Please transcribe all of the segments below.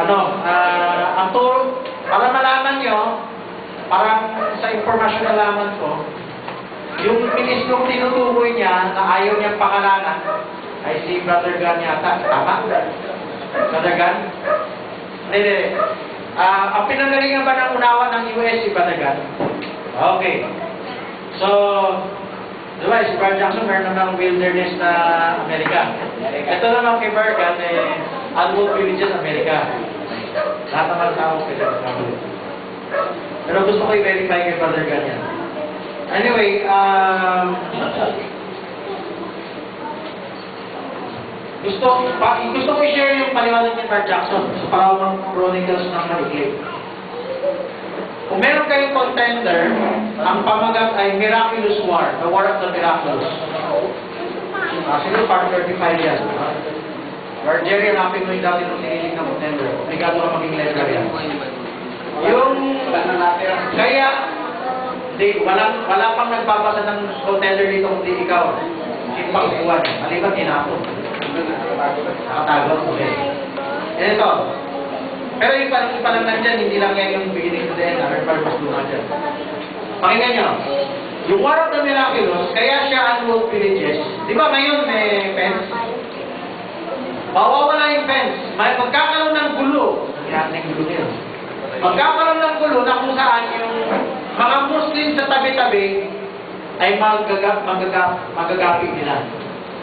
ang turo, para malaman nyo, parang sa impormasyon na laman ko, yung ministrong tinutukoy niya na ayaw niyang pakalanan ay si Brother Gan yata. Tama? Brother Gan? Hindi. Ang pinanggalingan ba ng unawa ng US si Brother Gan? Okay. So, diba, si Brother Jackson meron namang wilderness na Amerika. Ito naman kay Brother Gan, Unwood Villages, Amerika. Lahat naman tao pwede magkamali. Pero gusto ko i-verify kay Brother Gan yan. Anyway, gusto ko i-share yung paliwanag ni Brother Jackson sa Parawang Chronicles ng Maligay. Kung meron kayong contender, ang pamagat ay Miraculous War, the War of the Miraculous. Siguro part 35 yan. Or Jerry, hanapin mo yung dati nung siniling na contender. Obligado ka maging letter yan. Yung, kaya, wala pang nagbabasa ng contender dito kundi ikaw. Simpang buwan. Maliban, tinapon. Nakatago. Okay. Yan ito. Pero yung parang nandyan, hindi lang yan yung beginning to the end. Meron pa mas luma dyan. Pakinggan nyo. Yung War of the Miraculous, kaya siya Unwood Villages. Di ba ngayon may fence? Mawawala yung fence. May magkakaroon ng gulo. Yan yung gulo nyo. Magkakaroon ng gulo na kung saan yung mga Muslim sa tabi-tabi ay magagapi nila.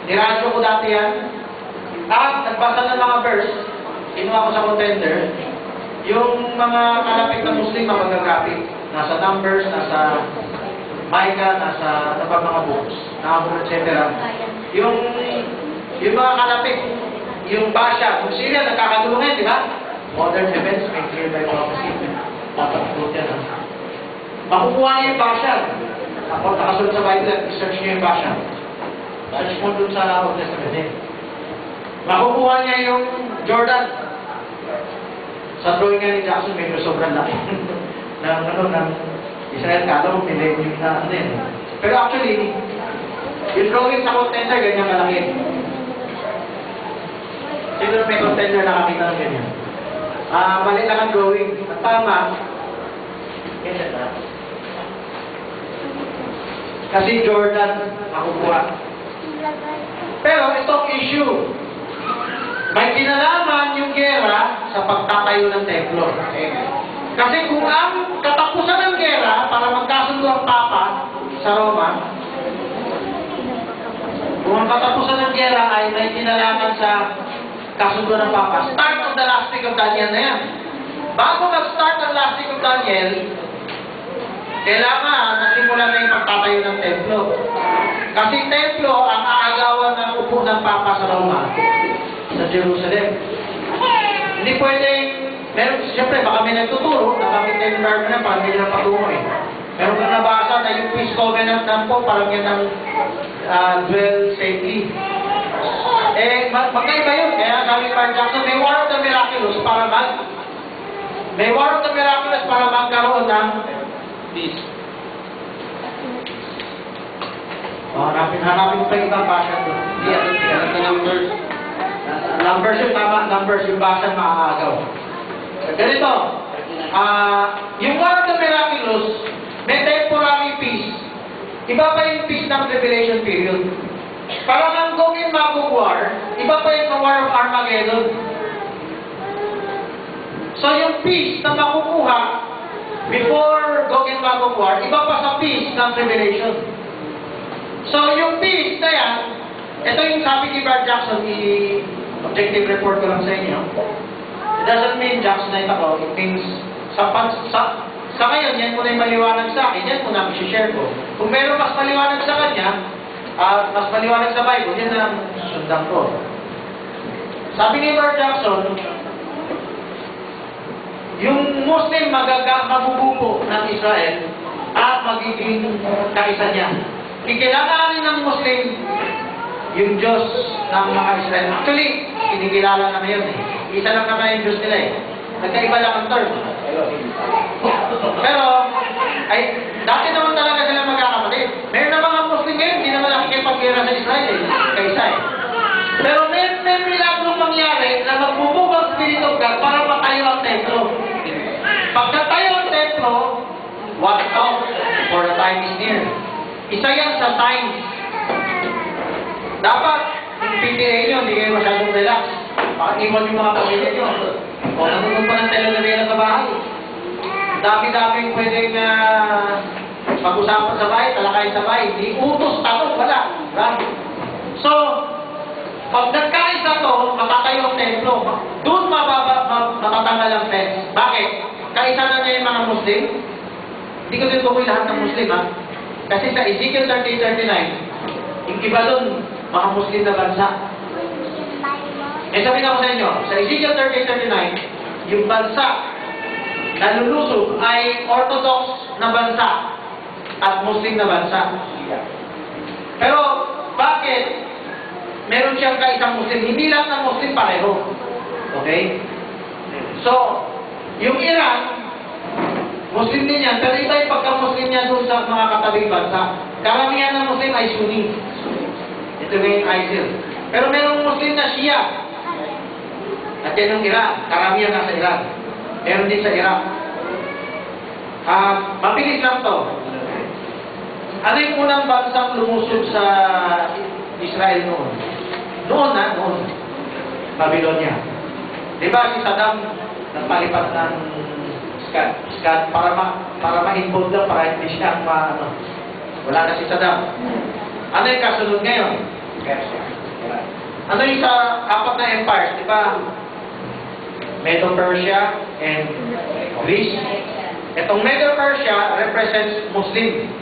Niradyo ko dati yan. At nagbasa ng mga verse, kinuha ko sa contender, yung mga kalapit na Muslim na magagapi. Nasa Numbers, nasa Micah, nasa mga books, etc. Yung mga kalapit, yung Basha, kung Syria, nagkakadulungan, di ba? Modern events, may clear by prophecy. Dapat ito yan. Makukuha niyo yung Basha. Ako, nakasunod sa Bible, i-search niyo yung Basha. Search mo dun sa Old Testament. Makukuha niya yung Jordan. Sa drawing nga ni Jackson, medyo sobrang laki. ng Israel, kala mo, millennium na ano yun. Pero actually, yung drawing sa contender, ganyan malaki. Sino may contender nakakita ng ganyan? Mali lang ang drawing. At tama, ganyan na. Kasi Jordan, makukuha. Pero itong issue, may kinalaman yung gera sa pagtatayo ng templo. Kasi kung ang katapusan ng gera para magkasundo ang Papa sa Roma, kung ang katapusan ng gera ay may kinalaman sa kasundo ng Papa, start of the last week of Daniel na yan. Bago mag-start ang last week of Daniel, kailangan nagsimula na yung pagtatayo ng templo. Kasi templo ang aagawan ng upo ng Papa sa Roma, sa Jerusalem. Hindi pwedeng, siyempre baka may nagtuturo, nakamit na yung Lord na, parang hindi na patungo eh. Meron kang nabasa na yung peace covenant ng po, parang yan ang dwell safely. Magkaiba yun. Kaya sabi Brother Jackson, may War of the Miraculous para magkaroon ng peace. Hanapin pa ibang basa doon. Hindi, numbers. Numbers yung tama, numbers yung basa maaagaw. Ganito, yung War of the Miraculous, may temporary peace. Iba pa yung peace ng Revelation period. Parang ang Gog and Magog War, iba pa yung War of Armageddon. So yung peace na makukuha before Gog and Magog War, iba pa sa peace ng Revelation. So yung peace na yan, ito yung sabi ni Brother Jackson, objective report ko lang sa inyo. It doesn't mean Jacksonite ako, it means sa ngayon, yan po na yung maliwanag sa akin, yan po na i-share ko. Kung meron mas maliwanag sa kanya, mas maliwanag sa Bible, yan na sundan ko. Sabi ni Brother Jackson, yung Muslim mabububo ng Israel at magiging kaisa niya. Kikilalanin ng Muslim yung Diyos ng mga Israel. Actually, kinikilala na ngayon eh. Isa lang naman yung Diyos nila eh. Nagkaiba lang ang term. Pero, dati naman talaga sila magkakapatid. Meron na mga Muslim ngayon, hindi naman nakikipag-gira sa Israel eh. Kaisa eh. Pero may milagrong mangyari na magbubugang Spirit of God para magtatayo ang templo. Pag natayo ang templo, watch out, for the time is near. Isa yan sa signs. Dapat, yung PTA nyo, hindi kayo masyadong relax. Iwan yung mga pamilya nyo. O nanonood pa ng telenovela sa bahay. Dami-daming pwedeng pag-usapan sa bahay, talakayin sa bahay. Hindi utos, tanong, wala. Right? So, pag nagkaisa to, matatayo ang templo. Doon matatanggal ang fence. Bakit? Kaisa na niya yung mga Muslim. Hindi ko din tukoy lahat ng Muslim, ha? Kasi sa Ezekiel 30:39, yung iba doon, mga Muslim na bansa. Sabihin ako sa inyo, sa Ezekiel 30:39, yung bansa na lulusob ay Orthodox na bansa at Muslim na bansa. Pero, bakit? Meron siyang kaisang Muslim. Hindi lang ng Muslim pareho. Okay? So, yung Iran, Muslim din yan. Pero iba yung pagka-Muslim niya doon sa mga katabing bansa. Karamihan ng Muslim ay Sunni. Ito yung ISIL. Pero merong Muslim na Shia. At yan yung Iran. Karamihan nasa Iran. Meron din sa Iraq. Mabilis lang to. Ano yung unang bansang lumusog sa Israel noon? Noon. Babylonia. Di ba si Saddam nagpalipat ng Scott para ma-involve lang, para hindi siya wala na si Saddam. Ano yung kasunod ngayon? Ano yung sa apat na empires? Di ba? Medo-Persia and Greece. Itong Medo-Persia represents Muslim.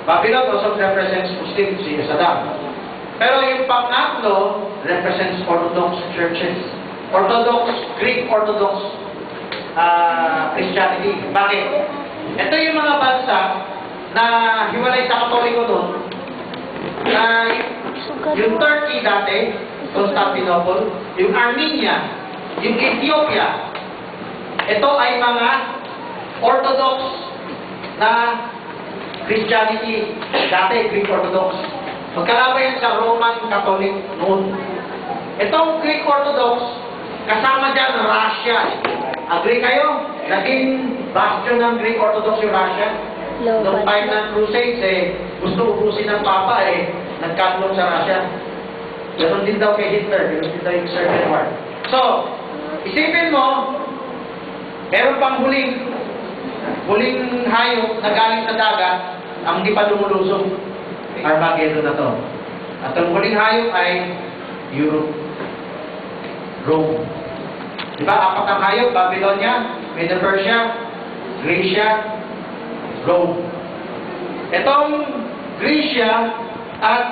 Babylon also represents Muslim, si Saddam. Pero yung pangatlo represents Orthodox churches. Greek Orthodox Christianity. Bakit? Ito yung mga bansa na hiwalay sa Katoliko doon. Yung Turkey dati, Constantinople, yung Armenia, yung Ethiopia, ito ay mga Orthodox na Christianity, dati Greek Orthodox. Magkalaban yan sa Roman Catholic noon. Itong Greek Orthodox, kasama dyan Russia. Agree kayo? Naging bastion ng Greek Orthodox yung Russia. Noong time ng Crusades, gusto ubusin ng Papa, nagkatlong sa Russia. Ganon din daw kay Hitler, ganon din daw yung Serbian War. So, isipin mo, meron pang huling hayop na galing sa dagat, ang hindi pa lumulusog. Armageddon na to. At ang huling hayop ay Europe. Rome. Diba? Apat ang hayop, Babylonia, Medo-Persia, Grecia, Rome. Itong Grecia at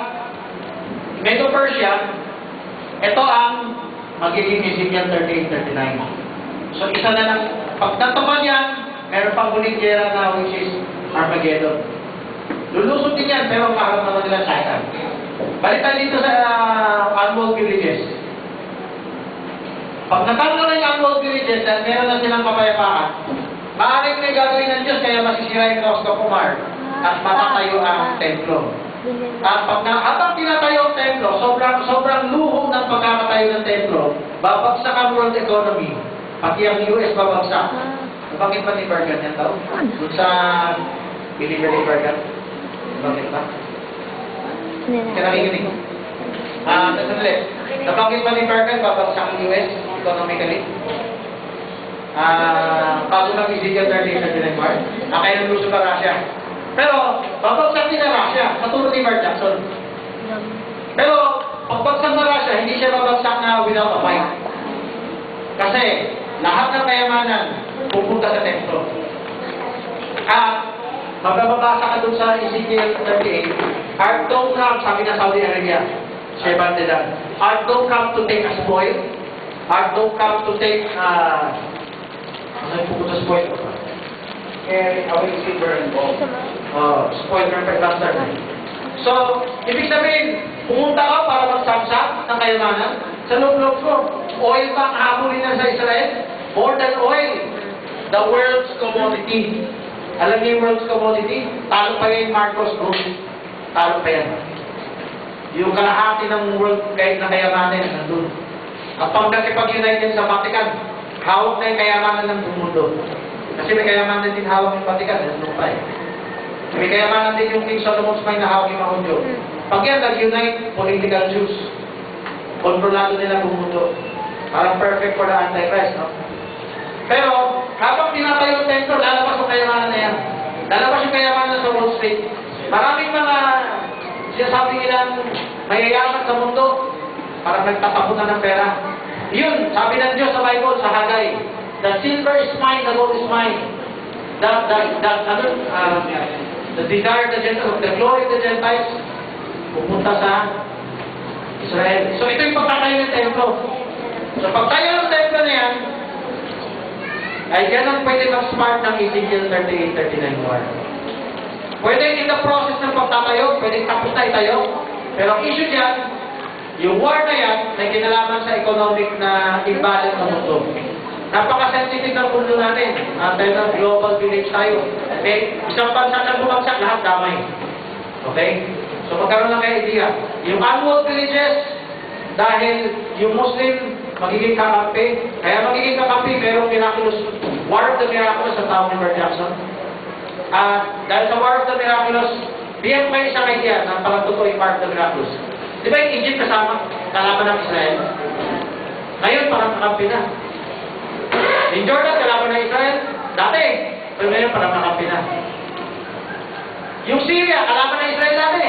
Medo-Persia, ito ang magiging Ezekiel 38:39. So isa na lang, pag natuman yan, meron pang huling gera na which is Armageddon. Lulusot din yan, pero kaharap naman nila China. Balik tayo dito sa unwalled villages. Pag natanggal na yung unwalled villages at meron na silang kapayapaan, maaaring may gagawin ng Diyos kaya masisira yung Rosca Kumar at matatayo ang templo. At habang tinatayo ang templo, sobrang luho ng pagkakatayo ng templo, babagsak ang world economy, pati ang US babagsak. Bakit pa ni Bergen yan daw? Doon sa Believer ni Bergen? Bakit ba? Kaya nakikinig. Sandali. Nabanggit pa ni Bergen, babagsak ang US economically. Bago ng Ezekiel 30:39 Mark, kaya ng luso pa Russia. Pero, babagsak din na Russia, katulad ni Mark Jackson. Pero, pagbagsak na Russia, hindi siya babagsak na without a fight. Kasi, lahat ng kayamanan pupunta sa templo. Magbabasa ka dun sa Ezekiel 38, art don't come, sabi na Saudi Arabia, Sheban Dedan, art don't come to take a spoil, art don't come to take, ano yung pupunta spoil? Away silver and gold. Spoil perfect bastard. So, ibig sabihin, pumunta ka para magsabsak ng kayamanan. Sa loob-loob ko, oil ba ang habulin na sa Israel? More than oil. The world's commodity. Alam niyo yung world's commodity? Talo pa yan Marcos Group. Talo pa yan. Yung kalahati ng world kahit na kayamanin nandun. Kapag nakipag-unite din sa Vatican, hawak na yung kayamanan ng buong mundo. Kasi may kayamanan din hawak yung Vatican, yung lupa eh. May kayamanan din yung King Solomon's Mine na hawak yung mga Hudyo. Pag yan nag-unite, political Jews. Kontrolado nila buong mundo. Parang perfect for the Antichrist, no? Pero, habang pinatayo yung templo, lalabas yung kayamanan na yan. Lalabas yung kayamanan sa Wall Street. Maraming mga sinasabi nilang mayayaman sa mundo, parang nagtatapunan ng pera. Yun, sabi ng Diyos sa Bible, sa Haggai, the silver is mine, the gold is mine. The desire of the Gentiles, the glory of the Gentiles, pupunta sa Israel. So ito yung pagtatayo ng templo. So pagtayo ng templo na yan, ay yan ang pwede mag-smart ng Ezekiel 38-39 war. Pwede in the process ng pagtatayo, pwede tapos na itayo, pero ang issue dyan, yung war na yan, may kinalaman sa economic na imbalance ng mundo. Napaka-sensitive ng mundo natin. Dahil ng global village tayo. Okay? Isang bansa na bumagsak, lahat damay. Okay? So magkaroon lang kayo idea. Yung annual villages, dahil yung Muslim magiging kakampi, kaya magiging kakampi, merong miraculous, War of the Miraculous sa tawag ni Bert Jackson. Dahil sa War of the Miraculous, bigyan ko kayo isang idea na parang totoo yung War of the Miraculous. Di ba yung Egypt kasama, kalaban ng Israel? Ngayon, parang kakampi na. In Jordan, kalaban ng Israel, dati, pero ngayon parang kakampi na. Yung Syria, kalaban ng Israel dati.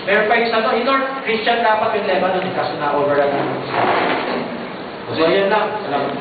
Meron pa yung sa yung North Christian dapat yung Lebanon, kaso na-over na. So, yan lang. Salamat.